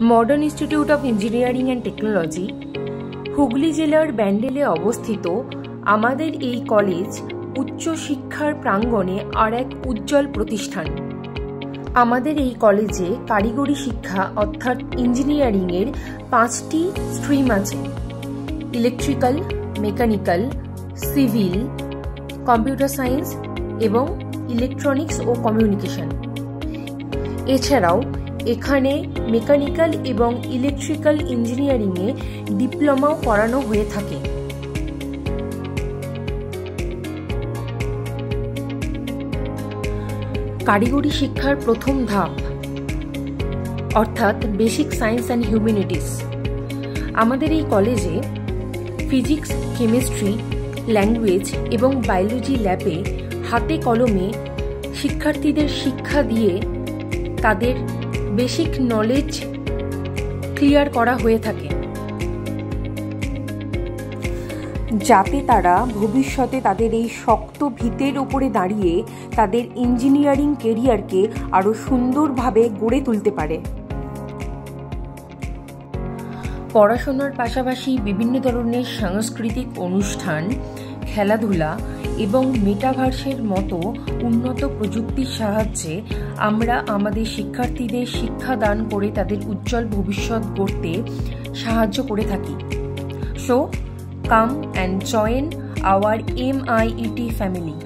Modern institute of engineering and technology Hooghly জেলার ব্যান্ডেলে অবস্থিত আমাদের এই কলেজ উচ্চশিক্ষার প্রাঙ্গণে আর এক উজ্জ্বল প্রতিষ্ঠান। আমাদের এই কলেজে কারিগরি শিক্ষা অর্থাৎ ইঞ্জিনিয়ারিংয়ের 5টি স্ট্রিম আছে: electrical, mechanical, civil, computer science এবং ইলেকট্রনিক্স ও কমিউনিকেশন। এছাড়াও এখানে মেকানিক্যাল এবং ইলেকট্রিক্যাল ইঞ্জিনিয়ারিংয়ে ডিপ্লোমাও করানো হয়ে থাকে। কারিগরি শিক্ষার প্রথম ধাপ অর্থাৎ বেসিক সায়েন্স অ্যান্ড হিউম্যানিটিস। আমাদের এই কলেজে ফিজিক্স, কেমিস্ট্রি, ল্যাঙ্গুয়েজ এবং বায়োলজি ল্যাবে হাতে কলমে শিক্ষার্থীদের শিক্ষা দিয়ে তাদের বেসিক নলেজ ক্লিয়ার করা হয়ে থাকে, যাতে তারা ভবিষ্যতে তাদের এই শক্ত ভিতের উপরে দাঁড়িয়ে তাদের ইঞ্জিনিয়ারিং কেরিয়ারকে আরও সুন্দরভাবে গড়ে তুলতে পারে। পড়াশোনার পাশাপাশি বিভিন্ন ধরনের সাংস্কৃতিক অনুষ্ঠান, খেলাধুলা এবং মেটাভার্সের মতো উন্নত প্রযুক্তির সাহায্যে আমরা আমাদের শিক্ষার্থীদের শিক্ষাদান করে তাদের উজ্জ্বল ভবিষ্যৎ গড়তে সাহায্য করে থাকি। So come and join our MIET family.